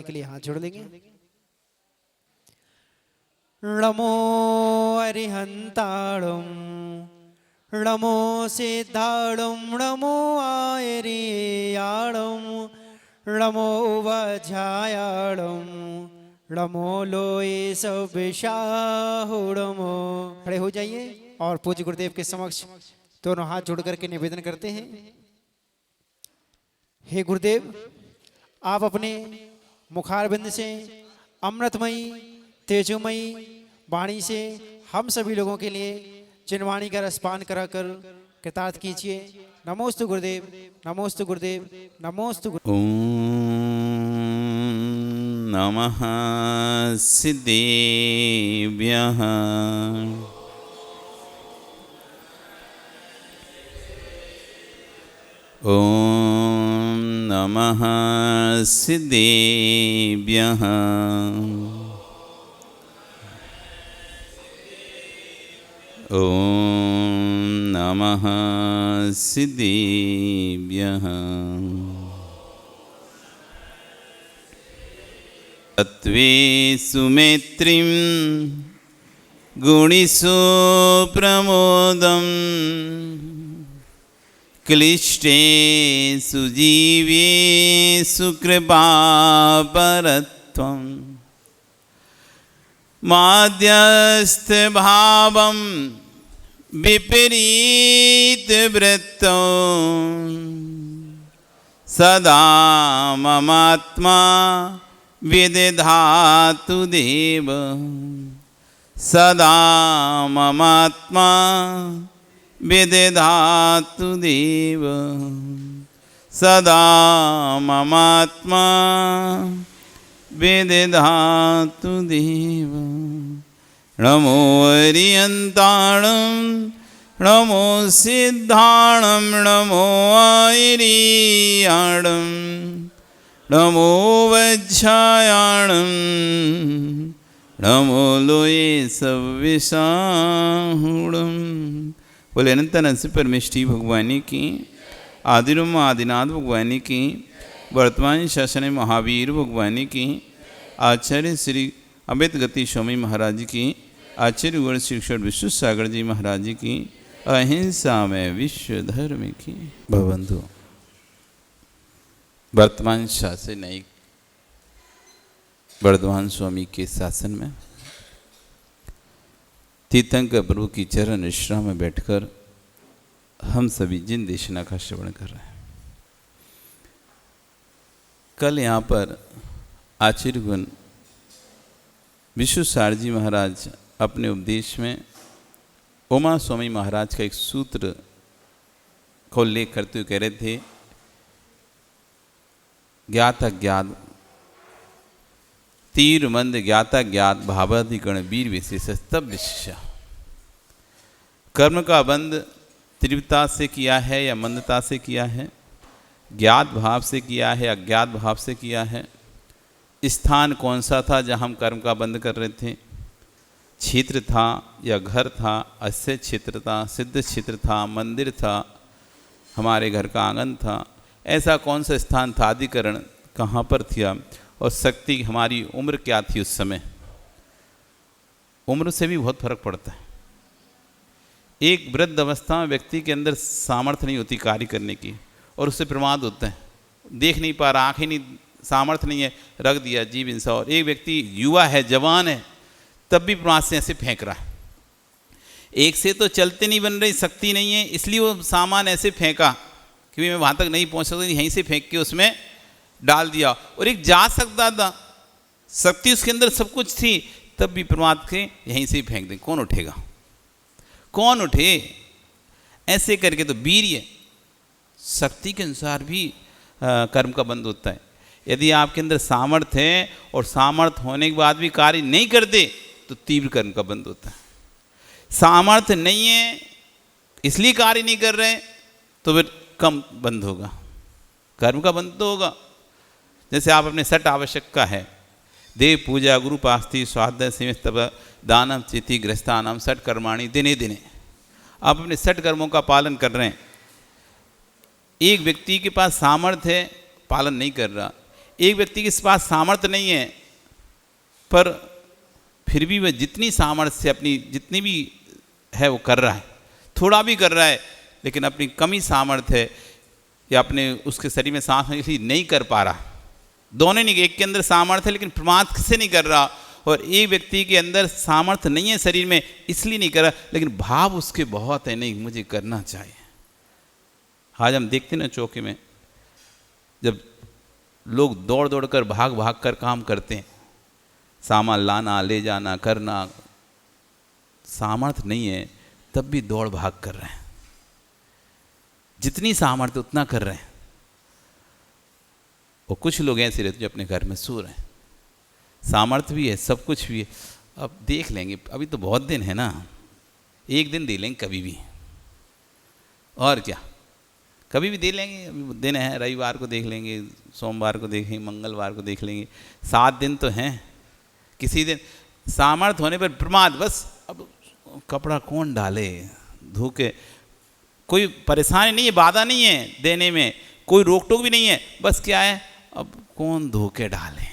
के लिए हाथ जोड़ लेंगे। नमो अरिहंताणम नमो सिद्धाणम नमो आयरियाणम नमो वज्रायाणम नमो लोये सविशाहुणमो। खड़े हो जाइए और पूज्य गुरुदेव के समक्ष दोनों हाथ जोड़ करके निवेदन करते हैं। हे गुरुदेव, आप अपने मुखारबिंद से अमृतमयी तेजोमयी वाणी से हम सभी लोगों के लिए चिन्वाणी का रसपान कराकर कृतार्थ कीजिए। नमोस्तु गुरुदेव, नमोस्तु गुरुदेव, नमोस्तु गुरुदेव। ओम नमः सिद्धेभ्यः। ओम नमः सिद्धेभ्यः। ओम नमः सिद्धेभ्यः। तत्त्वेषु मैत्रीं गुणिषु प्रमोदम् क्लिष्टेषु जीवेषु कृपापरत्वं माध्यस्थभावं विपरीतवृत्तौ सदा ममात्मा विदधातु देव। सदा ममात्मा विदधातु देव। सदा ममात्मा विदधातु देव। नमो अरिहंताणं नमो सिद्धाणं नमो आयरियाणं नमो वज्रायाणं नमो लोये सविशाहुणम। बोले अनंत अनंत परमेष्ठी भगवानी की, आदिरुम आदिनाथ भगवानी की, वर्तमान शासन महावीर भगवानी की, आचार्य श्री अमित गति स्वामी महाराज की, आचार्य गुण शिक्षण विश्व सागर जी महाराज की, अहिंसा में विश्व धर्म की। भवंतु वर्तमान शासन न्यायिक वर्धमान स्वामी के शासन में तीर्थंकर प्रभु की चरण विश्राम में बैठकर हम सभी जिन देशना का श्रवण कर रहे हैं। कल यहाँ पर आचार्य गुण विश्व सागर जी महाराज अपने उपदेश में उमा स्वामी महाराज का एक सूत्र को उल्लेख करते हुए कह रहे थे, ज्ञात अज्ञात तीर मंद ज्ञाता ज्ञात भावाधिकरण वीर विशेष तब विशेष। कर्म का बंध तीव्रता से किया है या मंदता से किया है, ज्ञात भाव से किया है अज्ञात भाव से किया है, स्थान कौन सा था जहाँ हम कर्म का बंध कर रहे थे, क्षेत्र था या घर था, अस्य क्षेत्र था, सिद्ध क्षेत्र था, मंदिर था, हमारे घर का आंगन था, ऐसा कौन सा स्थान था, अधिकरण कहाँ पर था, और शक्ति हमारी उम्र क्या थी उस समय। उम्र से भी बहुत फर्क पड़ता है। एक वृद्ध अवस्था में व्यक्ति के अंदर सामर्थ्य नहीं होती कार्य करने की और उससे प्रमाद होता है, देख नहीं पा रहा, आँखें नहीं, सामर्थ्य नहीं है, रख दिया जीव इंसान। और एक व्यक्ति युवा है, जवान है, तब भी प्रमाद से ऐसे फेंक रहा है। एक से तो चलते नहीं बन रही, शक्ति नहीं है, इसलिए वो सामान ऐसे फेंका कि मैं वहाँ तक नहीं पहुँच सकता, यहीं से फेंक के उसमें डाल दिया। और एक जा सकता था, शक्ति उसके अंदर सब कुछ थी, तब भी प्रमाद के यहीं से फेंक दें, कौन उठेगा, कौन उठे। ऐसे करके तो वीर्य शक्ति के अनुसार भी कर्म का बंध होता है। यदि आपके अंदर सामर्थ्य है और सामर्थ्य होने के बाद भी कार्य नहीं करते तो तीव्र कर्म का बंध होता है। सामर्थ्य नहीं है इसलिए कार्य नहीं कर रहे तो फिर कम बंध होगा, कर्म का बंध तो होगा। जैसे आप अपने सट आवश्यक का है, देव पूजा गुरु पास्ति स्वाध्याय सीमित तप दानम चिति गृहस्थानम सट कर्माणी दिने दिने, आप अपने सट कर्मों का पालन कर रहे हैं। एक व्यक्ति के पास सामर्थ्य है, पालन नहीं कर रहा, एक व्यक्ति के पास सामर्थ्य नहीं है, पर फिर भी वह जितनी सामर्थ्य से अपनी जितनी भी है वो कर रहा है, थोड़ा भी कर रहा है, लेकिन अपनी कमी सामर्थ्य है या अपने उसके शरीर में सांस इसलिए नहीं कर पा रहा। दोनों नहीं, एक के अंदर सामर्थ्य है लेकिन प्रमाद से नहीं कर रहा, और एक व्यक्ति के अंदर सामर्थ्य नहीं है शरीर में इसलिए नहीं कर रहा, लेकिन भाव उसके बहुत है, नहीं मुझे करना चाहिए। आज हम देखते ना चौके में जब लोग दौड़ दौड़ कर भाग भाग कर काम करते हैं, सामान लाना ले जाना करना, सामर्थ्य नहीं है तब भी दौड़ भाग कर रहे हैं, जितनी सामर्थ्य उतना कर रहे हैं। और कुछ लोग ऐसे रहते जो अपने घर में सो रहे हैं, सामर्थ्य भी है सब कुछ भी है, अब देख लेंगे, अभी तो बहुत दिन है ना, एक दिन दे लेंगे कभी भी, और क्या कभी भी दे लेंगे, अभी दिन है, रविवार को देख लेंगे, सोमवार को देखेंगे, मंगलवार को देख लेंगे, 7 दिन तो हैं। किसी दिन सामर्थ्य होने पर प्रमाद, बस अब कपड़ा कौन डाले धो के, कोई परेशानी नहीं है, बाधा नहीं है देने में, कोई रोक टोक भी नहीं है, बस क्या है अब कौन धो के डाले,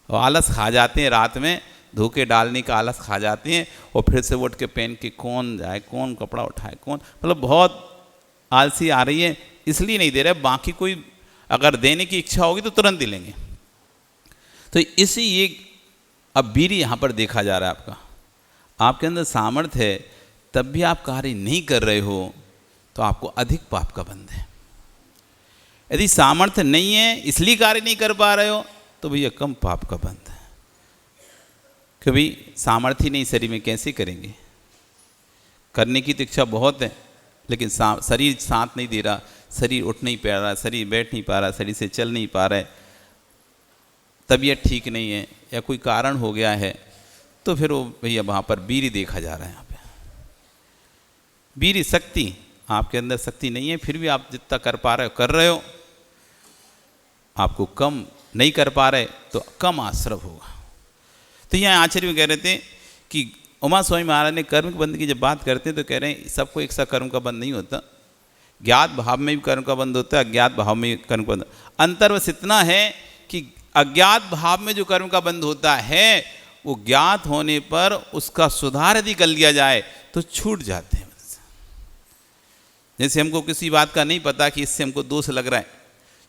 और आलस खा जाते हैं, रात में धो के डालने का आलस खा जाते हैं, और फिर से उठ के पहन के कौन जाए, कौन कपड़ा उठाए, कौन, मतलब बहुत आलसी आ रही है इसलिए नहीं दे रहे। बाकी कोई अगर देने की इच्छा होगी तो तुरंत दे लेंगे। तो इसी ये अब वीर्य यहाँ पर देखा जा रहा है आपका, आपके अंदर सामर्थ्य है तब भी आप कार्य नहीं कर रहे हो तो आपको अधिक पाप का बंध है। यदि सामर्थ्य नहीं है इसलिए कार्य नहीं कर पा रहे हो तो भैया कम पाप का बंध है। कभी सामर्थ्य नहीं शरीर में कैसे करेंगे, करने की तो इच्छा बहुत है लेकिन शरीर साथ नहीं दे रहा, शरीर उठ नहीं पा रहा, शरीर बैठ नहीं पा रहा, शरीर से चल नहीं पा रहा है, तबीयत ठीक नहीं है या कोई कारण हो गया है, तो फिर वो भैया वहाँ पर वीर्य देखा जा रहा है। यहाँ पे वीर्य शक्ति, आपके अंदर शक्ति नहीं है फिर भी आप जितना कर पा रहे हो कर रहे हो, आपको कम नहीं कर पा रहे तो कम आश्रव होगा। तो यहाँ आचार्य कह रहे थे कि उमा स्वामी महाराज ने कर्म के बंध की जब बात करते हैं तो कह रहे हैं सबको एक सा कर्म का बंध नहीं होता, ज्ञात भाव में भी कर्म का बंध होता है, अज्ञात भाव में कर्म का बंध। अंतर बस इतना है कि अज्ञात भाव में जो कर्म का बंध होता है वो ज्ञात होने पर उसका सुधार यदि कर लिया जाए तो छूट जाते हैं। जैसे हमको किसी बात का नहीं पता कि इससे हमको दोष लग रहा है,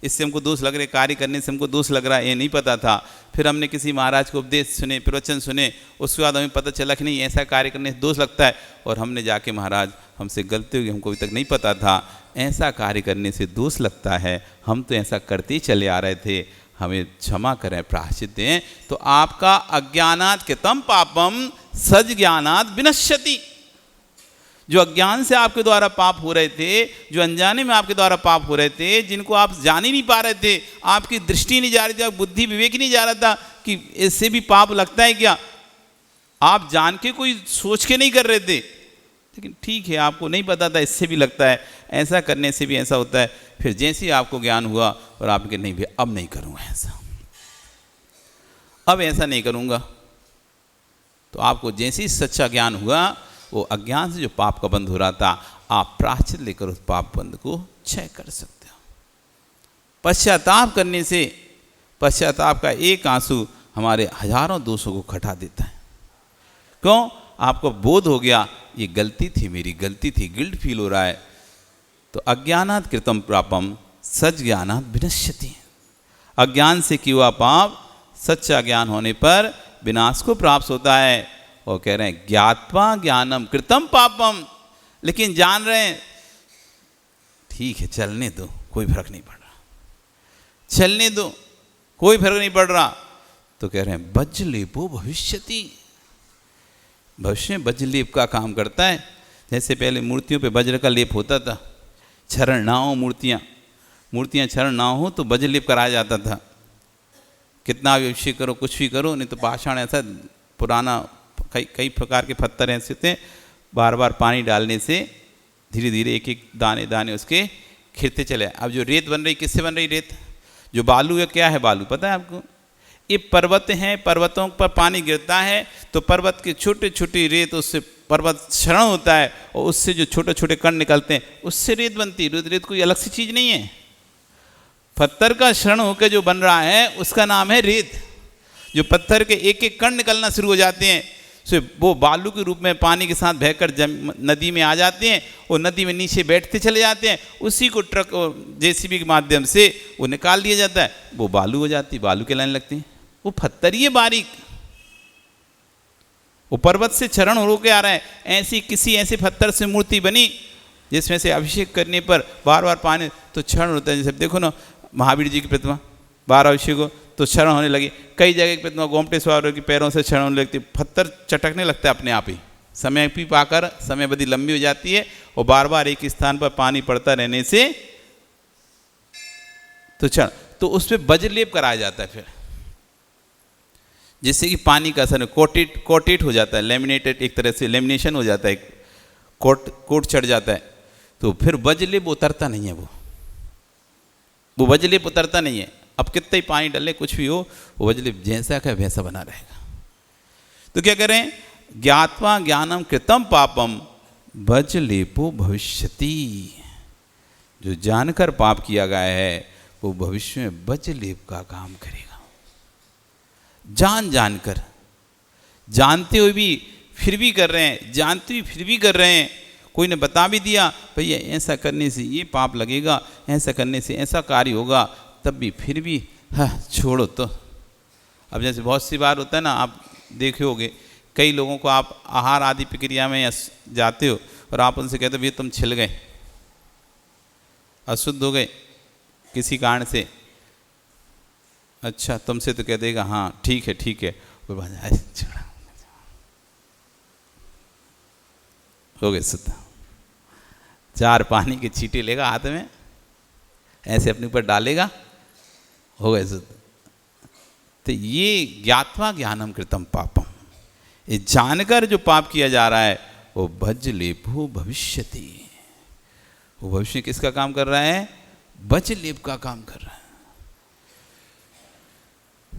इससे हमको दोष लग रहा है, कार्य करने से हमको दोष लग रहा है, ये नहीं पता था, फिर हमने किसी महाराज को उपदेश सुने, प्रवचन सुने, उसके बाद हमें पता चला कि नहीं ऐसा कार्य करने से दोष लगता है, और हमने जाके महाराज हमसे गलती होगी, हमको अभी तक नहीं पता था, ऐसा कार्य करने से दोष लगता है, हम तो ऐसा करते ही चले आ रहे थे, हमें क्षमा करें, प्रायश्चित दें। तो आपका अज्ञानात् कृतं पापम सज्ञानात् विनश्यति। जो अज्ञान से आपके द्वारा पाप हो रहे थे, जो अनजाने में आपके द्वारा पाप हो रहे थे, जिनको आप जान ही नहीं पा रहे थे, आपकी दृष्टि नहीं जा रही थी, आप बुद्धि विवेक नहीं जा रहा था कि इससे भी पाप लगता है क्या, आप जान के कोई सोच के नहीं कर रहे थे, लेकिन ठीक है आपको नहीं पता था इससे भी लगता है, ऐसा करने से भी ऐसा होता है। फिर जैसे ही आपको ज्ञान हुआ और आपके नहीं भी अब नहीं करूँगा ऐसा, अब ऐसा नहीं करूँगा, तो आपको जैसे ही सच्चा ज्ञान हुआ वो अज्ञान से जो पाप का बंध हो रहा था, आप प्रायश्चित लेकर उस पाप बंध को क्षय कर सकते हो। पश्चाताप करने से, पश्चाताप का एक आंसू हमारे हजारों दोषों को घटा देता है। क्यों? आपको बोध हो गया ये गलती थी, मेरी गलती थी, गिल्ट फील हो रहा है। तो अज्ञानात् कृतं पापम सज्ञानात् विनश्यति। अज्ञान से किया हुआ पाप सच्चा ज्ञान होने पर विनाश को प्राप्त होता है। और कह रहे हैं ज्ञात्वा ज्ञानम कृतं पापम, लेकिन जान रहे हैं ठीक है चलने दो, कोई फर्क नहीं पड़ रहा, चलने दो कोई फर्क नहीं पड़ रहा, तो कह रहे हैं वज्रलेपो भविष्यति। भविष्य में वज्रलेप का काम करता है। जैसे पहले मूर्तियों पे वज्र का लेप होता था, क्षरण ना हो मूर्तियाँ क्षरण ना हो तो वज्रलेप कराया जाता था। कितना भी अभिषेक करो कुछ भी करो, नहीं तो पाषाण ऐसा पुराना कई प्रकार के पत्थर ऐसे थे, बार बार पानी डालने से धीरे धीरे एक एक दाने दाने उसके खिरते चले। अब जो रेत बन रही किससे बन रही रेत? जो बालू है, क्या है बालू पता है आपको? ये पर्वत हैं, पर्वतों पर पानी गिरता है तो पर्वत के छोटे छोटे रेत, उससे पर्वत क्षरण होता है और उससे जो छोटे छोटे कण निकलते हैं उससे रेत बनती है। रेत कोई अलग सी चीज़ नहीं है। पत्थर का क्षरण होकर जो बन रहा है उसका नाम है रेत। जो पत्थर के एक एक कण निकलना शुरू हो जाते हैं, तो वो बालू के रूप में पानी के साथ बहकर नदी में आ जाते हैं और नदी में नीचे बैठते चले जाते हैं। उसी को ट्रक और जेसीबी के माध्यम से वो निकाल दिया जाता है, वो बालू हो जाती, बालू कहलाने लगती है। वो पत्थर ही है बारीक, वो पर्वत से क्षरण हो के आ रहा है। ऐसी किसी ऐसे पत्थर से मूर्ति बनी जिसमें से अभिषेक करने पर बार बार पानी तो क्षरण होता है। जैसे देखो ना महावीर जी की प्रतिमा, बार अभिषेक हो तो क्षरण होने लगी। कई जगह की प्रतिमा गोमटे सवारों की पैरों से क्षरण होने लगती, पत्थर चटकने लगता है अपने आप ही, समय भी पाकर समयावधि लंबी हो जाती है और बार बार एक स्थान पर पानी पड़ता रहने से तो क्षण, तो उस पर वज्रलेप कराया जाता है फिर, जिससे कि पानी का असर कोटेट हो जाता है, लेमिनेटेड, एक तरह से लेमिनेशन हो जाता है, कोट चढ़ जाता है। तो फिर वज्रलेप उतरता नहीं है, वो वज्रलेप उतरता नहीं है। अब कितना ही पानी डाले कुछ भी हो, वो वज्रलेप जैसा का वैसा बना रहेगा। तो क्या करें, ज्ञात्वा ज्ञानम कृतम पापम वज्रलेपो भविष्यति। जो जानकर पाप किया गया है वो भविष्य में वज्रलेप का काम करेगा। जानकर, जानते हुए भी फिर भी कर रहे हैं, जानते हुए फिर भी कर रहे हैं। कोई ने बता भी दिया भैया ऐसा करने से ये पाप लगेगा, ऐसा करने से ऐसा कार्य होगा, तब भी फिर भी छोड़ो। तो अब जैसे बहुत सी बार होता है ना, आप देखे होगे कई लोगों को आप आहार आदि प्रक्रिया में जाते हो और आप उनसे कहते हो भैया तुम छिल गए, अशुद्ध हो गए किसी कारण से, अच्छा तुमसे तो कह देगा हाँ ठीक है, हो गए शुद्ध। 4 पानी के छींटे लेगा हाथ में, ऐसे अपने ऊपर डालेगा, हो गए शुद्ध। तो ये ज्ञात्वा ज्ञानम कृतम पापम, ये जानकर जो पाप किया जा रहा है वो वज्रलेपो भविष्यति। वो भविष्य किसका काम कर रहा है, वज्रलेप का काम कर रहा है।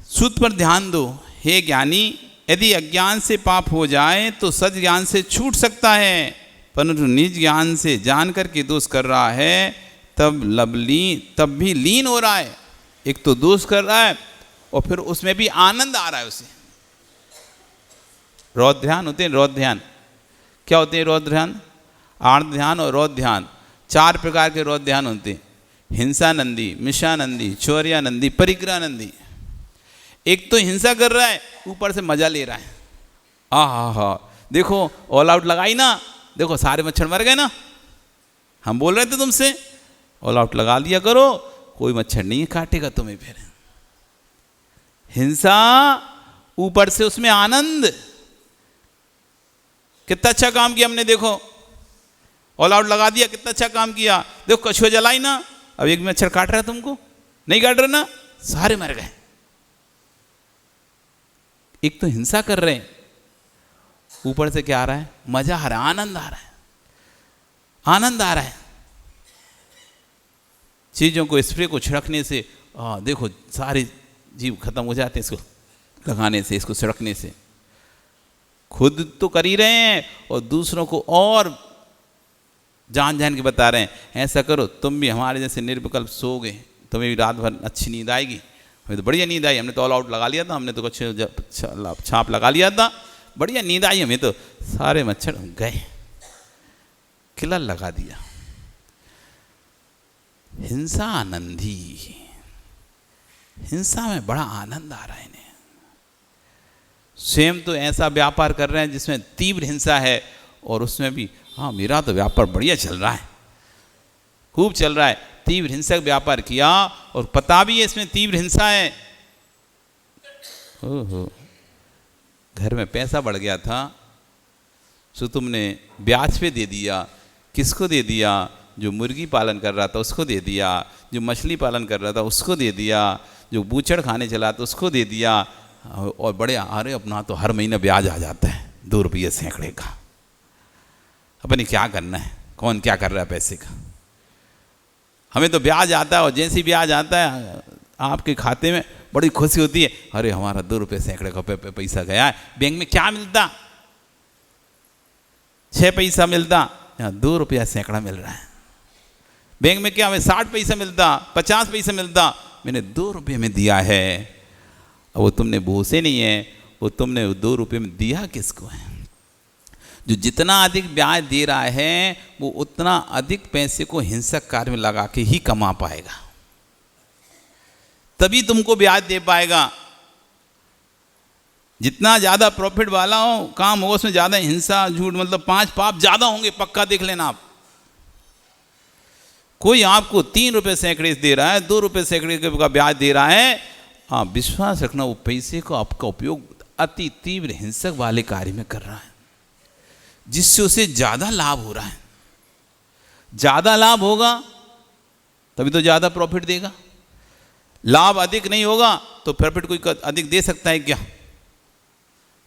सूत्र पर ध्यान दो, हे ज्ञानी, यदि अज्ञान से पाप हो जाए तो सद ज्ञान से छूट सकता है, परंतु निज ज्ञान से जानकर के दोष कर रहा है तब भी लीन हो रहा है। एक तो दोष कर रहा है और फिर उसमें भी आनंद आ रहा है उसे। रौद्र ध्यान होते हैं, रौद्र ध्यान क्या होते हैं, रौद्र ध्यान, आर्द्र ध्यान और रौद्र ध्यान, 4 प्रकार के रौद्र ध्यान होते हैं। हिंसानंदी, मिषानंदी, चौर्यानंदी, परिग्रहानंदी। एक तो हिंसा कर रहा है, ऊपर से मजा ले रहा है, हा देखो ऑल आउट लगाई ना, देखो सारे मच्छर मर गए ना, हम बोल रहे थे तुमसे ऑल आउट लगा लिया करो, कोई मच्छर नहीं काटेगा तुम्हें। फिर हिंसा, ऊपर से उसमें आनंद। कितना अच्छा काम किया हमने, देखो ऑल आउट लगा दिया, कितना अच्छा काम किया, देखो कछुआ जलाई ना, अब एक मच्छर काट रहा है तुमको, नहीं काट रहा ना, सारे मर गए। एक तो हिंसा कर रहे हैं, ऊपर से क्या आ रहा है, मजा आ रहा है, आनंद आ रहा है, आनंद आ रहा है। चीजों को स्प्रे को छिड़कने से देखो सारे जीव खत्म हो जाते हैं, इसको लगाने से, इसको छिड़कने से। खुद तो कर ही रहे हैं और दूसरों को और जान के बता रहे हैं, ऐसा करो तुम भी हमारे जैसे निर्विकल्प सोओगे, तुम्हें भी रात भर अच्छी नींद आएगी। हमें तो बढ़िया नींद आई, हमने तो ऑल आउट लगा लिया था, हमने तो कुछ छाप लगा लिया था, बढ़िया नींद आई हमें तो, सारे मच्छर गए, किला लगा दिया। हिंसा आनंदी, हिंसा में बड़ा आनंद आ रहा है इन्हें। स्वयं तो ऐसा व्यापार कर रहे हैं जिसमें तीव्र हिंसा है, और उसमें भी हाँ मेरा तो व्यापार बढ़िया चल रहा है, खूब चल रहा है, तीव्र हिंसक व्यापार किया और पता भी है इसमें तीव्र हिंसा है। ओहो, घर में पैसा बढ़ गया था सो तुमने ब्याज पे दे दिया, किसको दे दिया, जो मुर्गी पालन कर रहा था उसको दे दिया, जो मछली पालन कर रहा था उसको दे दिया, जो बूचड़ खाने चला था उसको दे दिया, और बड़े अरे अपना तो हर महीने ब्याज आ जाता है 2 रुपये सैकड़े का। अपने क्या करना है, कौन क्या कर रहा है पैसे का, हमें तो ब्याज आता है, और जैसे ब्याज आता है आपके खाते में बड़ी खुशी होती है, अरे हमारा 2 रुपये सैकड़े का पैसा गया है। बैंक में क्या मिलता, 6 पैसा मिलता, यहाँ 2 रुपया सैकड़ा मिल रहा है, बैंक में क्या हमें 60 पैसा मिलता, 50 पैसा मिलता, मैंने 2 रुपये में दिया है। अब वो तुमने भूसे नहीं है, वो तुमने 2 रुपये में दिया किसको है? जो जितना अधिक ब्याज दे रहा है वो उतना अधिक पैसे को हिंसक कार्य में लगा के ही कमा पाएगा, तभी तुमको ब्याज दे पाएगा। जितना ज़्यादा प्रॉफिट वाला हो काम होगा उसमें ज़्यादा हिंसा झूठ मतलब 5 पाप ज़्यादा होंगे, पक्का देख लेना आप। कोई आपको 3 रुपये सैकड़े दे रहा है, 2 रुपये सैकड़े का ब्याज दे रहा है, आप विश्वास रखना वो पैसे को आपका उपयोग अति तीव्र हिंसक वाले कार्य में कर रहा है, जिससे उसे ज़्यादा लाभ हो रहा है। ज़्यादा लाभ होगा तभी तो ज़्यादा प्रॉफिट देगा। लाभ अधिक नहीं होगा तो प्रॉफिट कोई अधिक दे सकता है क्या?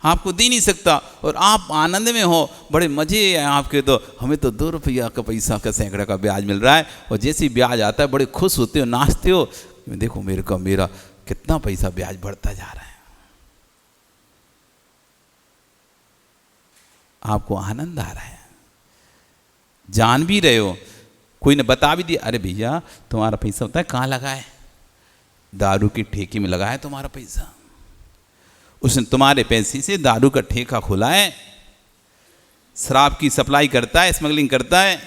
आपको दे नहीं सकता। और आप आनंद में हो, बड़े मज़े हैं आपके, तो हमें तो 2 रुपया का पैसा का सैकड़ा का ब्याज मिल रहा है, और जैसे ही ब्याज आता है बड़े खुश होते हो, नाचते हो, देखो मेरा कितना पैसा ब्याज बढ़ता जा रहा है। आपको आनंद आ रहा है, जान भी रहे हो। कोई ने बता भी दिया, अरे भैया तुम्हारा पैसा होता है कहाँ लगा है? दारू की ठेके में लगा है तुम्हारा पैसा। उसने तुम्हारे पैसे से दारू का ठेका खोला है, शराब की सप्लाई करता है, स्मगलिंग करता है,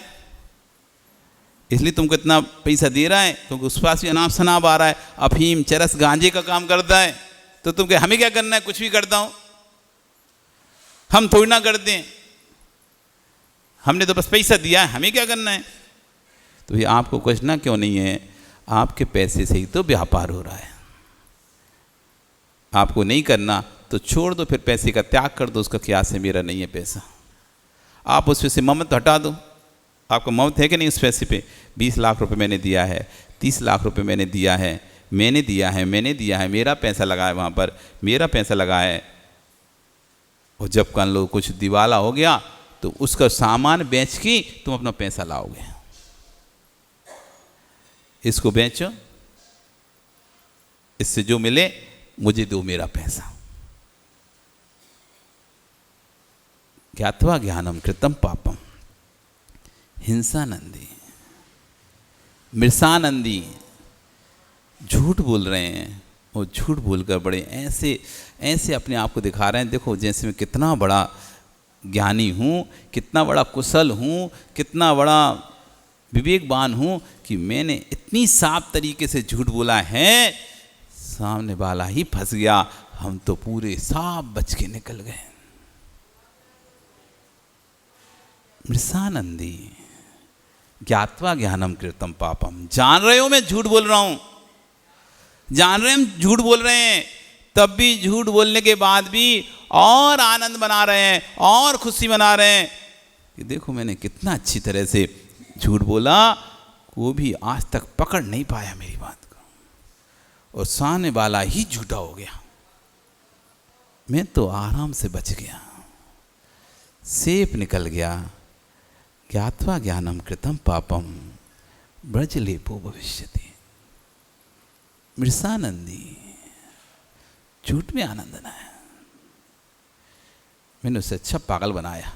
इसलिए तुमको इतना पैसा दे रहा है, क्योंकि उस पास भी अनाप शनाप आ रहा है, अफीम चरस गांजे का काम करता है। तो तुम कहे हमें क्या करना है, कुछ भी करता हूँ, हम थोड़ी ना करते हैं, हमने तो बस पैसा दिया है, हमें क्या करना है। तो ये आपको क्वेश्चन क्यों नहीं है? आपके पैसे से ही तो व्यापार हो रहा है। आपको नहीं करना तो छोड़ दो, फिर पैसे का त्याग कर दो, उसका क्या से मेरा नहीं है पैसा। आप उस से ममत हटा दो। आपको ममत है कि नहीं उस पैसे पे? 20 लाख रुपए मैंने दिया है, 30 लाख रुपए मैंने दिया है, मैंने दिया है, मेरा पैसा लगा है, वहाँ पर मेरा पैसा लगा है। और जब कल लो कुछ दिवाला हो गया तो उसका सामान बेच के तुम अपना पैसा लाओगे। इसको बेचो, इससे जो मिले मुझे दो मेरा पैसा। ज्ञात्वा ज्ञानम कृतम पापम। हिंसानंदी, मृषानंदी झूठ बोल रहे हैं, और झूठ बोलकर बड़े ऐसे अपने आप को दिखा रहे हैं, देखो जैसे मैं कितना बड़ा ज्ञानी हूँ, कितना बड़ा कुशल हूँ, कितना बड़ा विवेकवान हूँ कि मैंने इतनी साफ तरीके से झूठ बोला है, सामने वाला ही फंस गया, हम तो पूरे साफ बच के निकल गए। मृषानंदी ज्ञात्वा ज्ञानम कृतम पापम। जान रहे हो मैं झूठ बोल रहा हूं, जान रहे हम झूठ बोल रहे हैं, तब भी झूठ बोलने के बाद भी और आनंद मना रहे हैं और खुशी मना रहे हैं कि देखो मैंने कितना अच्छी तरह से झूठ बोला, वो भी आज तक पकड़ नहीं पाया मेरी बात को, और सामने वाला ही झूठा हो गया, मैं तो आराम से बच गया, सेफ निकल गया। ज्ञात्वा ज्ञानम कृतम पापम ब्रज लेपो भविष्यति। मृषानंदी झूठ में आनंद ना है। मैंने उससे अच्छा पागल बनाया,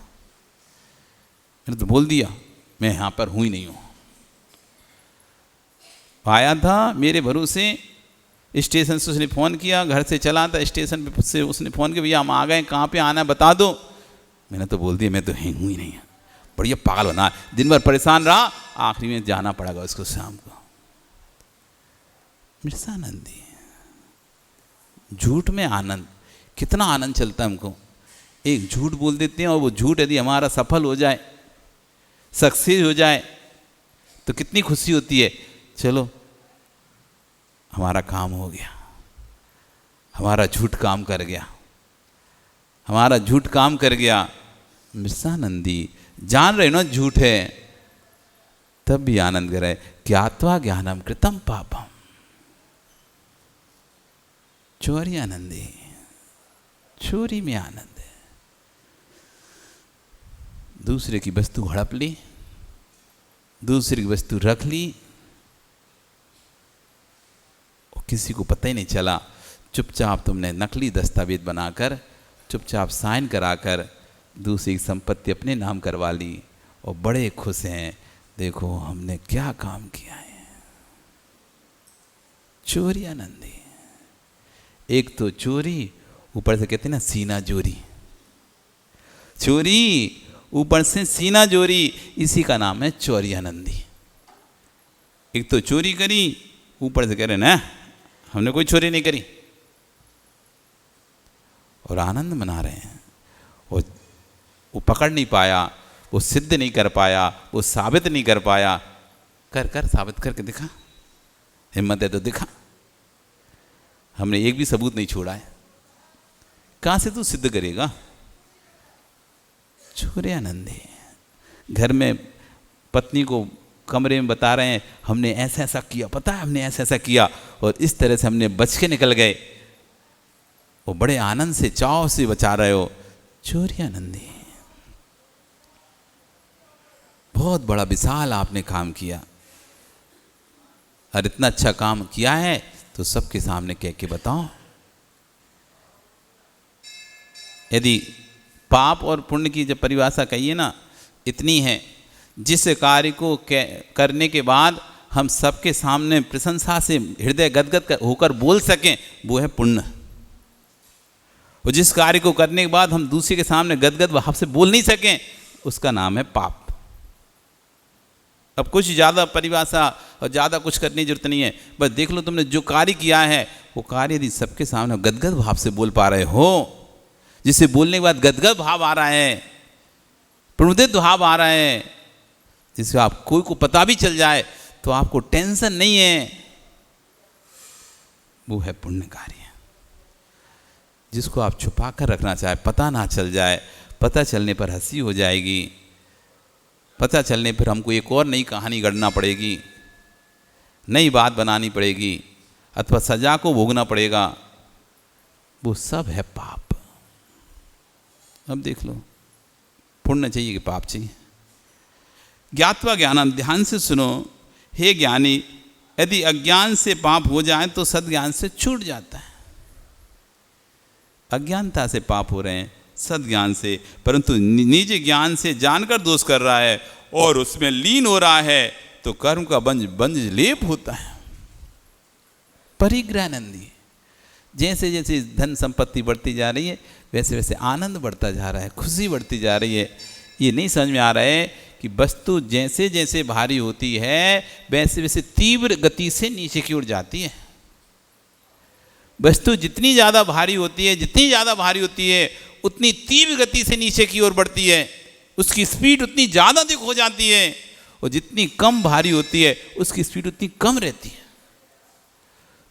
मैंने तो बोल दिया मैं यहां पर हूं ही नहीं हूं। आया था मेरे भरोसे, स्टेशन से उसने फ़ोन किया, घर से चला था, स्टेशन पे से उसने फ़ोन किया, भैया हम आ गए, कहाँ पे आना है बता दो। मैंने तो बोल दिया मैं तो हूँ ही नहीं है। बढ़िया पागल बना, दिन भर परेशान रहा, आखिरी में जाना पड़ेगा उसको शाम को। मृषानंदी झूठ में आनंद, कितना आनंद चलता है हमको। एक झूठ बोल देते हैं और वो झूठ यदि हमारा सफल हो जाए, सक्सेस हो जाए, तो कितनी खुशी होती है। चलो हमारा काम हो गया, हमारा झूठ काम कर गया, हमारा झूठ काम कर गया। मृषानंदी जान रहे ना झूठ है, तब भी आनंद करे। ज्ञात्वा ज्ञानम कृतम पापम। चोरी आनंदी, चोरी में आनंद है। दूसरे की वस्तु हड़प ली, दूसरे की वस्तु रख ली, किसी को पता ही नहीं चला, चुपचाप तुमने नकली दस्तावेज बनाकर, चुपचाप साइन कराकर दूसरी की संपत्ति अपने नाम करवा ली, और बड़े खुश हैं, देखो हमने क्या काम किया है। चोरी आनंदी, एक तो चोरी, ऊपर से कहते हैं ना सीना जोरी, चोरी ऊपर से सीना जोरी, इसी का नाम है चोरी आनंदी। एक तो चोरी करी, ऊपर से कह रहे ना हमने कोई चोरी नहीं करी, और आनंद मना रहे हैं। वो पकड़ नहीं पाया, वो सिद्ध नहीं कर पाया, वो साबित नहीं कर पाया। कर साबित करके दिखा, हिम्मत है तो दिखा। हमने एक भी सबूत नहीं छोड़ा है, कहां से तू सिद्ध करेगा। छोरे आनंदी, घर में पत्नी को कमरे में बता रहे हैं हमने ऐसा ऐसा किया, पता है हमने ऐसा ऐसा किया, और इस तरह से हमने बच के निकल गए। वो बड़े आनंद से चाव से बचा रहे हो। चोरी आनंदी, बहुत बड़ा विशाल आपने काम किया, और इतना अच्छा काम किया है तो सबके सामने कह के बताओ। यदि पाप और पुण्य की जब परिभाषा कहिए ना, इतनी है, जिस कार्य को करने के बाद हम सबके सामने प्रशंसा से हृदय गदगद होकर बोल सकें, वो है पुण्य। और जिस कार्य को करने के बाद हम दूसरे के सामने गदगद भाव से बोल नहीं सकें, उसका नाम है पाप। अब कुछ ज़्यादा परिभाषा और ज़्यादा कुछ करने की जरूरत नहीं है, बस देख लो तुमने जो कार्य किया है वो कार्य यदि सबके सामने गदगद भाव से बोल पा रहे हो, जिसे बोलने के बाद गदगद भाव आ रहा है, प्रणुदित भाव आ रहा है, जिससे आप कोई को पता भी चल जाए तो आपको टेंशन नहीं है, वो है पुण्य कार्य। जिसको आप छुपा कर रखना चाहे, पता ना चल जाए, पता चलने पर हंसी हो जाएगी, पता चलने पर हमको एक और नई कहानी गढ़ना पड़ेगी, नई बात बनानी पड़ेगी, अथवा सजा को भोगना पड़ेगा, वो सब है पाप। अब देख लो, पुण्य चाहिए कि पाप चाहिए। ज्ञात्वा ज्ञानम, ध्यान से सुनो हे ज्ञानी, यदि अज्ञान से पाप हो जाए तो सद्ज्ञान से छूट जाता है। अज्ञानता से पाप हो रहे हैं, सद्ज्ञान से, परंतु निज ज्ञान से जानकर दोष कर रहा है और उसमें लीन हो रहा है तो कर्म का बंज लेप होता है। परिग्रहानंदी, जैसे जैसे धन संपत्ति बढ़ती जा रही है वैसे वैसे आनंद बढ़ता जा रहा है, खुशी बढ़ती जा रही है। ये नहीं समझ में आ रहा है कि वस्तु जैसे जैसे भारी होती है वैसे वैसे तीव्र गति से नीचे की ओर जाती है। वस्तु जितनी ज़्यादा भारी होती है, जितनी ज़्यादा भारी होती है उतनी तीव्र गति से नीचे की ओर बढ़ती है, उसकी स्पीड उतनी ज़्यादा अधिक हो जाती है, और जितनी कम भारी होती है उसकी स्पीड उतनी कम रहती है।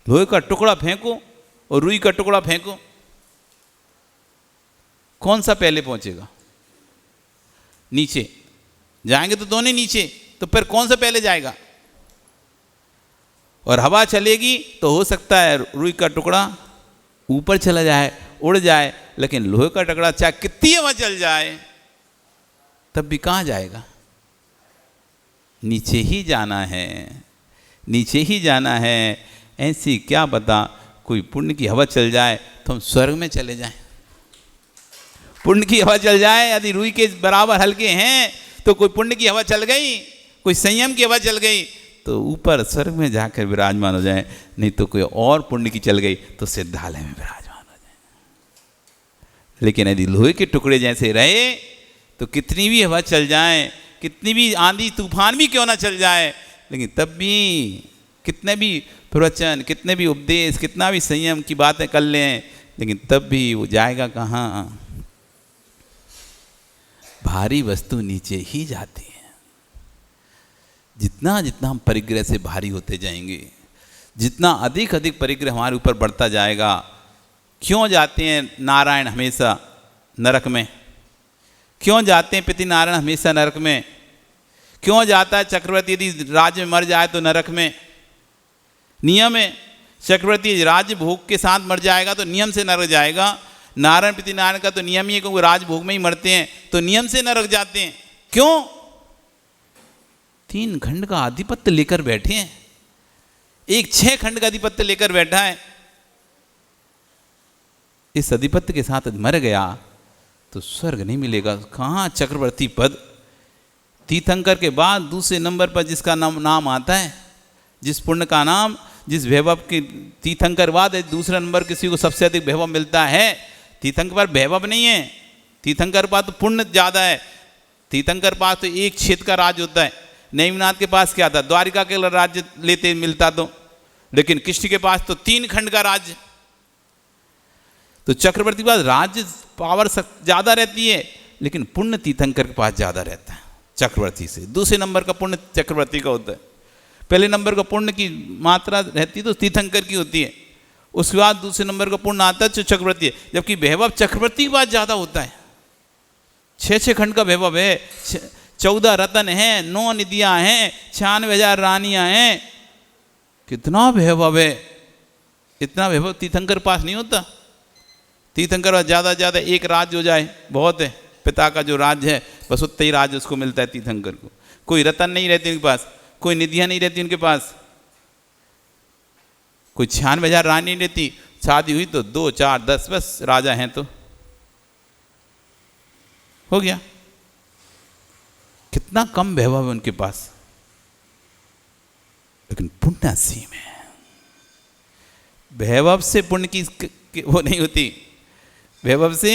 लोहे का टुकड़ा फेंको और रुई का टुकड़ा फेंको, कौन सा पहले पहुंचेगा? नीचे जाएंगे तो दोनों नीचे, तो फिर कौन सा पहले जाएगा? और हवा चलेगी तो हो सकता है रुई का टुकड़ा ऊपर चला जाए, उड़ जाए, लेकिन लोहे का टुकड़ा चाहे कितनी हवा चल जाए तब भी कहाँ जाएगा? नीचे ही जाना है, नीचे ही जाना है। ऐसी क्या पता कोई पुण्य की हवा चल जाए तो हम स्वर्ग में चले जाएं। पुण्य की हवा चल जाए, यदि रुई के बराबर हल्के हैं तो कोई पुण्य की हवा चल गई, कोई संयम की हवा चल गई तो ऊपर स्वर्ग में जाकर विराजमान हो जाए, नहीं तो कोई और पुण्य की चल गई तो सिद्धालय में विराजमान हो जाए। लेकिन यदि लोहे के टुकड़े जैसे रहे तो कितनी भी हवा चल जाए, कितनी भी आंधी तूफान भी क्यों ना चल जाए, लेकिन तब भी कितने भी प्रवचन, कितने भी उपदेश, कितना भी संयम की बातें कर लें, लेकिन तब भी वो जाएगा कहाँ? भारी वस्तु नीचे ही जाती है। जितना जितना हम परिग्रह से भारी होते जाएंगे, जितना अधिक अधिक परिग्रह हमारे ऊपर बढ़ता जाएगा। क्यों जाते हैं नारायण हमेशा नरक में? क्यों जाते हैं पिता नारायण हमेशा नरक में? क्यों जाता है चक्रवर्ती यदि राज्य में मर जाए तो नरक में? नियम है, चक्रवर्ती राज्य भोग के साथ मर जाएगा तो नियम से नरक जाएगा। नारायण पिता नारायण का तो नियम ही है, क्योंकि राजभोग में ही मरते हैं तो नियम से नरक जाते हैं। क्यों? 3 खंड का आधिपत्य लेकर बैठे हैं, एक 6 खंड का आधिपत्य लेकर बैठा है। इस आधिपत्य के साथ मर गया तो स्वर्ग नहीं मिलेगा। कहाँ चक्रवर्ती पद? तीर्थंकर के बाद दूसरे नंबर पर जिसका नाम आता है, जिस पुण्य का नाम, जिस वैभव के तीर्थंकर बाद दूसरा नंबर किसी को सबसे अधिक वैभव मिलता है। तीर्थंकर पर वैभव नहीं है, तीर्थंकर पास तो पुण्य ज़्यादा है। तीर्थंकर पास तो एक क्षेत्र का राज्य होता है। नेमिनाथ के पास क्या था, द्वारिका के राज्य लेते मिलता तो, लेकिन कृष्ण के पास तो 3 खंड का राज्य। तो चक्रवर्ती के पास राज्य पावर ज़्यादा रहती है, लेकिन पुण्य तीर्थंकर के पास ज़्यादा रहता है चक्रवर्ती से। दूसरे नंबर का पुण्य चक्रवर्ती का होता है, पहले नंबर का पुण्य की मात्रा रहती तो तीर्थंकर की होती है, उसके बाद दूसरे नंबर का पुण्य आता है जो चक्रवर्ती है। जबकि वैभव चक्रवर्ती के पास ज़्यादा होता है। 6 खंड का वैभव है, 14 रत्न हैं, 9 निधियाँ हैं, 96,000 रानियाँ हैं। कितना वैभव है, इतना वैभव तीर्थंकर पास नहीं होता। तीर्थंकर पास ज़्यादा से ज़्यादा एक राज्य हो जाए बहुत है, पिता का जो राज्य है बस उतना ही राज्य उसको मिलता है तीर्थंकर को। कोई रत्न नहीं रहती उनके पास, कोई निधियाँ नहीं रहती उनके पास, कोई 96,000 रानी नहीं रहती। शादी हुई तो 2, 4, 10 बस राजा हैं तो हो गया। कितना कम वैभव है उनके पास, लेकिन पुण्य असीम है। वैभव से पुण्य की वो नहीं होती, वैभव से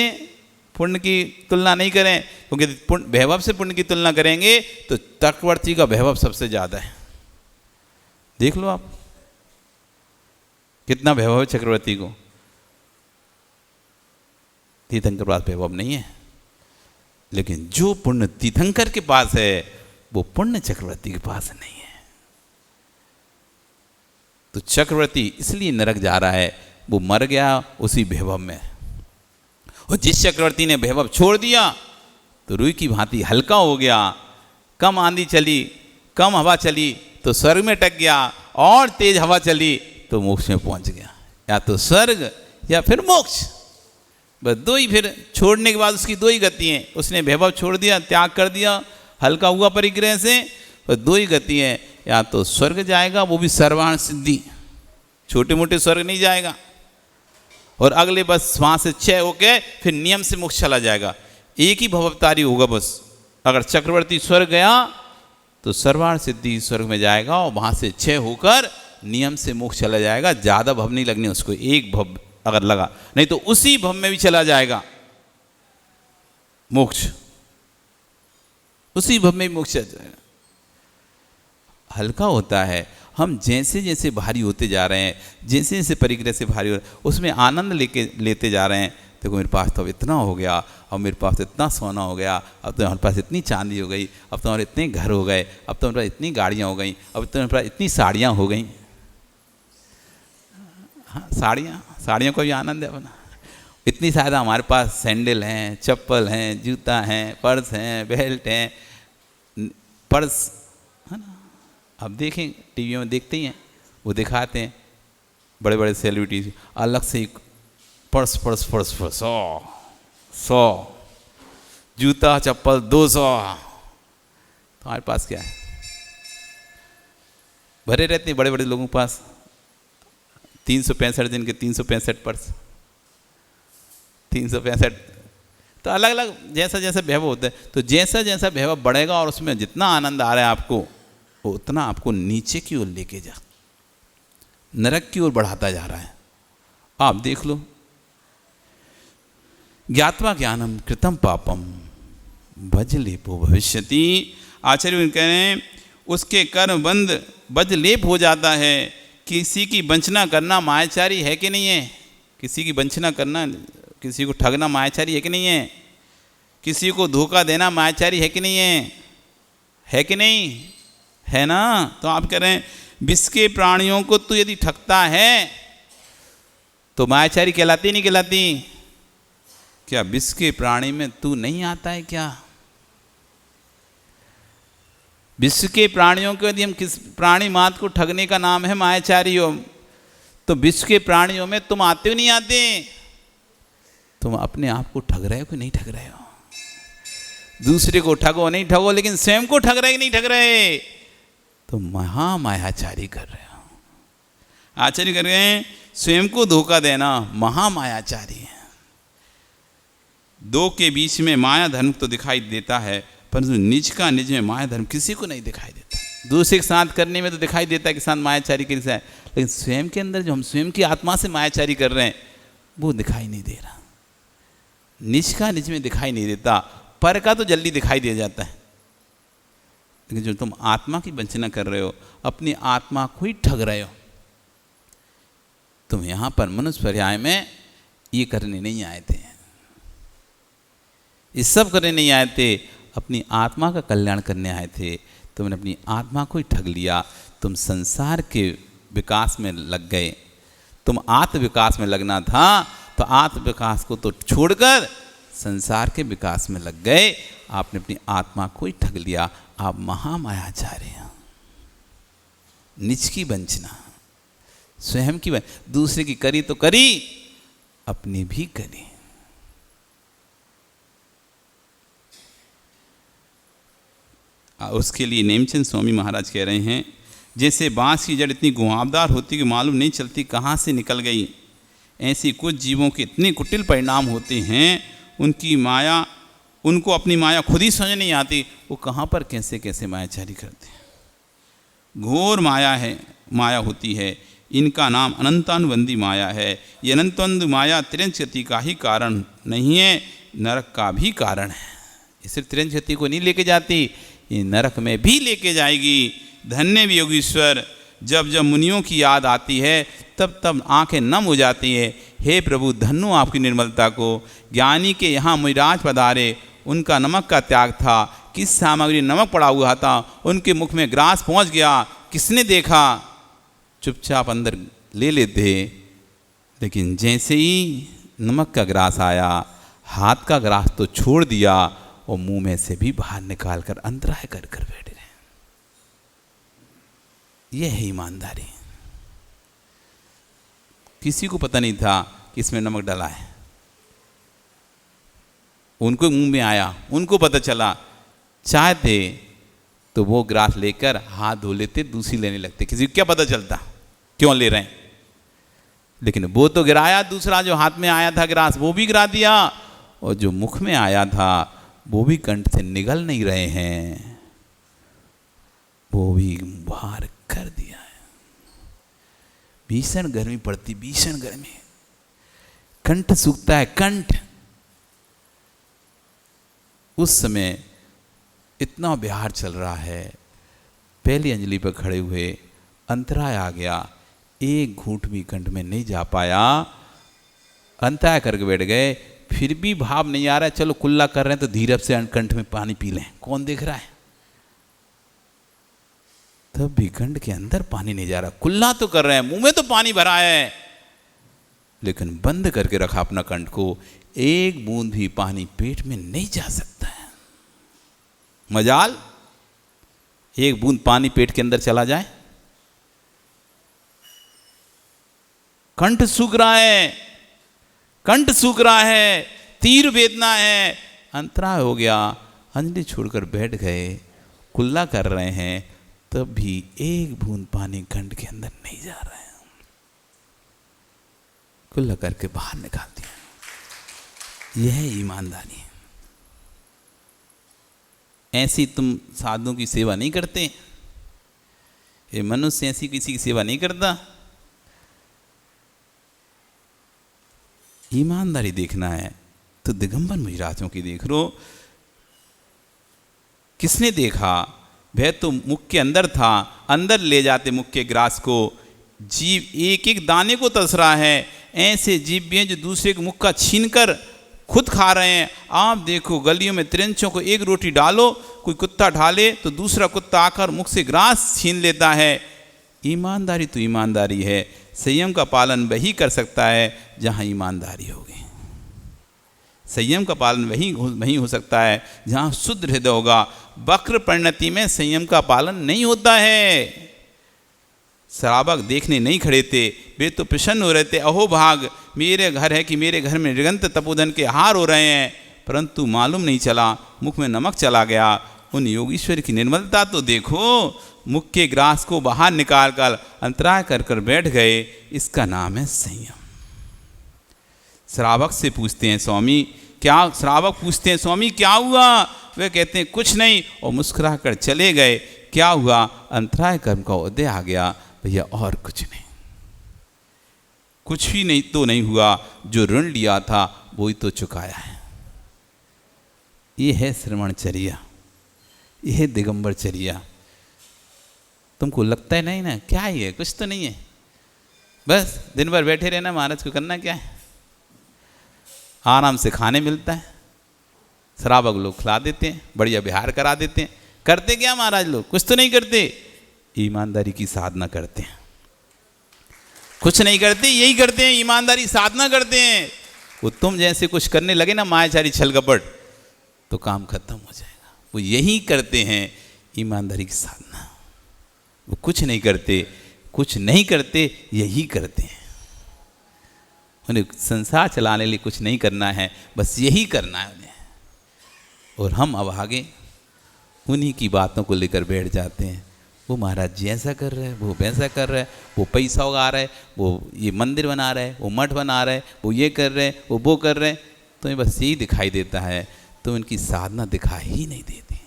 पुण्य की तुलना नहीं करें, क्योंकि वैभव से पुण्य की तुलना करेंगे तो चक्रवर्ती का वैभव सबसे ज़्यादा है। देख लो आप कितना वैभव है चक्रवर्ती को। तीर्थंकर के पास वैभव नहीं है, लेकिन जो पुण्य तीर्थंकर के पास है वो पुण्य चक्रवर्ती के पास नहीं है। तो चक्रवर्ती इसलिए नरक जा रहा है, वो मर गया उसी वैभव में। और जिस चक्रवर्ती ने वैभव छोड़ दिया तो रुई की भांति हल्का हो गया। कम आंधी चली, कम हवा चली तो स्वर्ग में टक गया, और तेज हवा चली तो मोक्ष में पहुंच गया। या तो स्वर्ग या फिर मोक्ष, बस 2 ही। फिर छोड़ने के बाद उसकी 2 ही गति हैं। उसने वैभव छोड़ दिया, त्याग कर दिया, हल्का हुआ परिग्रह से, बस 2 ही गति हैं। या तो स्वर्ग जाएगा, वो भी सर्वाण सिद्धि, छोटे मोटे स्वर्ग नहीं जाएगा, और अगले बस वहाँ से क्षय होके फिर नियम से मोक्ष चला जाएगा। एक ही भवतारी होगा बस। अगर चक्रवर्ती स्वर्ग गया तो सर्वाण सिद्धि स्वर्ग में जाएगा, और वहाँ से क्षय होकर नियम से मोक्ष चला जाएगा। ज़्यादा भव नहीं लगनी उसको, एक भव अगर लगा, नहीं तो उसी भव में भी चला जाएगा मोक्ष, उसी भव में भी मोक्ष चला जाएगा। हल्का होता है। हम जैसे जैसे भारी होते जा रहे हैं, जैसे जैसे परिग्रह से भारी हो रहे हैं, उसमें आनंद लेते जा रहे हैं। देखो मेरे पास तो अब इतना हो गया, अब मेरे पास इतना सोना हो गया, अब तो हमारे पास इतनी चांदी हो गई, अब तो हमारे इतने घर हो गए, अब तो हमारे पास इतनी गाड़ियाँ हो गई, अब तो हमारे पास इतनी साड़ियाँ हो गई। हाँ, साड़ियों का भी आनंद है अपना। इतनी ज़्यादा हमारे पास सैंडल हैं, चप्पल हैं, जूता हैं, पर्स हैं, बेल्ट हैं, पर्स है ना। अब देखें टीवी में देखते ही हैं, वो दिखाते हैं बड़े बड़े सेलिब्रिटीज अलग से ही पर्स 100, जूता चप्पल 200। तुम्हारे पास क्या है? भरे रहते हैं बड़े बड़े लोगों के पास 365 दिन के 365 पर्स, 365। तो अलग अलग जैसा जैसा वैभव होता है, तो जैसा जैसा वैभव बढ़ेगा और उसमें जितना आनंद आ रहा है आपको, वो उतना आपको नीचे की ओर लेके जा, नरक की ओर बढ़ाता जा रहा है। आप देख लो, ज्ञात्वा ज्ञानम कृतम पापम वज्रलेपो भविष्यति। आचार्य कह रहे हैं उसके कर्म बंद वज्रलेप हो जाता है। किसी की वंचना करना मायाचारी है कि नहीं है? किसी की वंचना करना, किसी को ठगना मायाचारी है कि नहीं है? किसी को धोखा देना मायाचारी है कि नहीं है? है कि नहीं है ना? तो आप कह रहे हैं विश्व के प्राणियों को तू यदि ठगता है तो मायाचारी कहलाती नहीं कहलाती? क्या विश्व के प्राणी में तू नहीं आता है क्या? विश्व के प्राणियों को यदि हम किस प्राणी मात्र को ठगने का नाम है मायाचारी हो, तो विश्व के प्राणियों में तुम आते हो नहीं आते? तुम अपने आप को ठग रहे हो कि नहीं ठग रहे हो? दूसरे को ठगो नहीं ठगो, लेकिन स्वयं को ठग रहे कि नहीं ठग रहे? तो महामायाचारी कर रहे हो। आचार्य कर रहे हैं स्वयं को धोखा देना महामायाचारी है। दो के बीच में माया धर्म तो दिखाई देता है, परंतु निज का निज में माया धर्म किसी को नहीं दिखाई देता। दूसरे के साथ करने में तो दिखाई देता है कि साथ मायाचारी कैसा है, लेकिन स्वयं के अंदर जो हम स्वयं की आत्मा से मायाचारी कर रहे हैं वो दिखाई नहीं दे रहा। निज का निज में दिखाई नहीं देता, पर का तो जल्दी दिखाई दे जाता है, लेकिन जो तुम आत्मा की वंचना कर रहे हो, अपनी आत्मा को ही ठग रहे हो। तुम यहां पर मनुष्य पर्याय में ये करने नहीं आए थे, ये सब करने नहीं आए थे, अपनी आत्मा का कल्याण करने आए थे। तुमने अपनी आत्मा को ही ठग लिया। तुम संसार के विकास में लग गए, तुम आत्म विकास में लगना था तो आत्म विकास को तो छोड़कर संसार के विकास में लग गए। आपने अपनी आत्मा को ही ठग लिया। आप महामायाचार्य हैं। निज की वंचना, स्वयं की दूसरे की करी तो करी, अपनी भी करी। उसके लिए नेमचंद स्वामी महाराज कह रहे हैं, जैसे बांस की जड़ इतनी घुमावदार होती कि मालूम नहीं चलती कहाँ से निकल गई, ऐसे कुछ जीवों के इतने कुटिल परिणाम होते हैं, उनकी माया, उनको अपनी माया खुद ही समझ नहीं आती, वो कहाँ पर कैसे कैसे मायाचारी करते हैं। घोर माया है, माया होती है। इनका नाम अनंतानुबंधी माया है। ये अनंतानुबंधी माया तिरंज गति का ही कारण नहीं है, नरक का भी कारण है। ये सिर्फ तिरंज गति को नहीं लेके जाती, ये नरक में भी लेके जाएगी। धन्य भी योगीश्वर, जब जब मुनियों की याद आती है तब तब आंखें नम हो जाती है। हे प्रभु, धन्यो आपकी निर्मलता को। ज्ञानी के यहाँ मुनिराज पधारे, उनका नमक का त्याग था। किस सामग्री नमक पड़ा हुआ था, उनके मुख में ग्रास पहुँच गया, किसने देखा? चुपचाप अंदर ले लेते, लेकिन जैसे ही नमक का ग्रास आया, हाथ का ग्रास तो छोड़ दिया और मुंह में से भी बाहर निकाल कर अंतराय कर कर बैठ रहे। यह है ईमानदारी। किसी को पता नहीं था कि इसमें नमक डाला है, उनको मुंह में आया, उनको पता चला। चाहते तो वो ग्रास लेकर हाथ धो लेते, दूसरी लेने लगते, किसी को क्या पता चलता क्यों ले रहे हैं। लेकिन वो तो गिराया, दूसरा जो हाथ में आया था ग्रास वो भी गिरा दिया, और जो मुख में आया था वो भी कंठ से निगल नहीं रहे हैं, वो भी बाहर कर दिया है। भीषण गर्मी पड़ती, भीषण गर्मी, कंठ सूखता है, कंठ। उस समय इतना बिहार चल रहा है, पहली अंजलि पर खड़े हुए, अंतराय आ गया, एक घूंट भी कंठ में नहीं जा पाया, अंतराय करके बैठ गए। फिर भी भाव नहीं आ रहा है, चलो कुल्ला कर रहे हैं तो धीरज से कंठ में पानी पी लें, कौन देख रहा है। तब भी कंठ के अंदर पानी नहीं जा रहा। कुल्ला तो कर रहे हैं, मुंह में तो पानी भरा है, लेकिन बंद करके रखा अपना कंठ को, एक बूंद भी पानी पेट में नहीं जा सकता है। मजाल एक बूंद पानी पेट के अंदर चला जाए। कंठ सूख रहा है, कंठ सूख रहा है, तीव्र वेदना है, अंतराय हो गया, अंजलि छोड़कर बैठ गए, कुल्ला कर रहे हैं, तब भी एक बूंद पानी कंठ के अंदर नहीं जा रहा है। कुल्ला करके बाहर निकाल दिया। यह है ईमानदारी। ऐसी तुम साधुओं की सेवा नहीं करते, ये मनुष्य ऐसी किसी की सेवा नहीं करता। ईमानदारी देखना है तो दिगंबर मुनिराजों की देख लो। किसने देखा? वह तो मुख के अंदर था, अंदर ले जाते मुख के ग्रास को, जीव एक एक दाने को तरस रहा है। ऐसे जीव भी हैं जो दूसरे के मुख का छीनकर खुद खा रहे हैं। आप देखो गलियों में तिरंचों को एक रोटी डालो, कोई कुत्ता ढाले तो दूसरा कुत्ता आकर मुख से ग्रास छीन लेता है। ईमानदारी तो ईमानदारी है। संयम का पालन वही कर सकता है जहाँ ईमानदारी होगी। संयम का पालन वही हो सकता है जहाँ शुद्ध हृदय होगा। वक्र परिणति में संयम का पालन नहीं होता है। श्रावक देखने नहीं खड़े थे, वे तो प्रसन्न हो रहे थे, अहो भाग, मेरे घर है कि मेरे घर में निरंतर तपोधन के हार हो रहे हैं, परंतु मालूम नहीं चला, मुख में नमक चला गया। उन योगीश्वर की निर्मलता तो देखो, मुख के ग्रास को बाहर निकाल कर अंतराय कर कर बैठ गए। इसका नाम है संयम। श्रावक से पूछते हैं स्वामी क्या, श्रावक पूछते हैं स्वामी क्या हुआ? वे कहते हैं कुछ नहीं और मुस्कुरा कर चले गए। क्या हुआ? अंतराय कर्म का उदय आ गया भैया, और कुछ नहीं। कुछ भी नहीं तो नहीं हुआ, जो ऋण लिया था वही तो चुकाया है। ये है श्रवणचर्या, ये है दिगंबरचर्या। तुमको लगता है नहीं ना, क्या ही है, कुछ तो नहीं है, बस दिन भर बैठे रहना, महाराज को करना क्या है, आराम से खाने मिलता है, शराबक लोग खिला देते हैं, बढ़िया विहार करा देते हैं। करते क्या महाराज लोग? कुछ तो नहीं करते, ईमानदारी की साधना करते हैं। कुछ नहीं करते, यही करते हैं, ईमानदारी साधना करते हैं। वो तुम जैसे कुछ करने लगे ना मायाचारी छल कपट, तो काम खत्म हो जाएगा। वो यही करते हैं, ईमानदारी की साधना। वो कुछ नहीं करते, कुछ नहीं करते, यही करते हैं। उन्हें संसार चलाने के लिए कुछ नहीं करना है, बस यही करना है उन्हें। और हम अब आगे उन्हीं की बातों को लेकर बैठ जाते हैं। वो महाराज जी ऐसा कर रहे हैं, वो वैसा कर रहे हैं, वो पैसा उगा रहे हैं, वो ये मंदिर बना रहे हैं, वो मठ बना रहे हैं, वो ये कर रहे हैं, वो कर रहे हैं। तो बस यही दिखाई देता है, तो उनकी साधना दिखाई ही नहीं देती।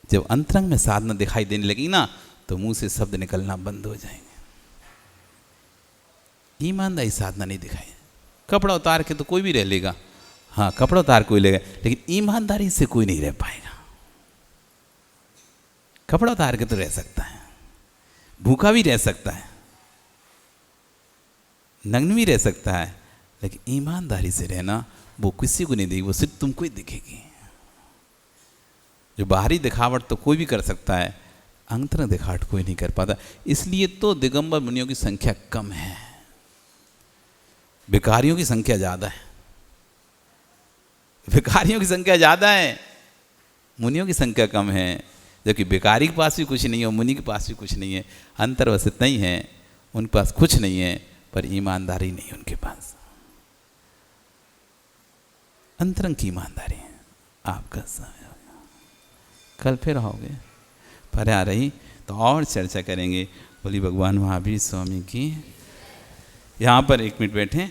जब अंतरंग में साधना दिखाई देने लगी ना, तो मुंह से शब्द निकलना बंद हो जाएंगे। ईमानदारी साधना नहीं दिखाई। कपड़ा उतार के तो कोई भी रह लेगा, हाँ कपड़ा उतार कोई लेगा, लेकिन ईमानदारी से कोई नहीं रह पाएगा। कपड़ा उतार के तो रह सकता है, भूखा भी रह सकता है, नग्न भी रह सकता है, लेकिन ईमानदारी से रहना वो किसी को नहीं देगी, वो सिर्फ तुमको ही दिखेगी। जो बाहरी दिखावट तो कोई भी कर सकता है, अंतरंग दिखावट कोई नहीं कर पाता। इसलिए तो दिगंबर मुनियों की संख्या कम है, भिखारियों की संख्या ज़्यादा है। भिखारियों की संख्या ज़्यादा है, मुनियों की संख्या कम है। जबकि भिखारी के पास भी कुछ नहीं है और मुनि के पास भी कुछ नहीं है। अंतर बस इतना ही है, उनके पास कुछ नहीं है पर ईमानदारी नहीं उनके पास। अंतरंग की ईमानदारी है। आपका समय हो गया, कल फिर आओगे, पर आ रही तो और चर्चा करेंगे। बोली भगवान महावीर स्वामी की। यहाँ पर 1 मिनट बैठें।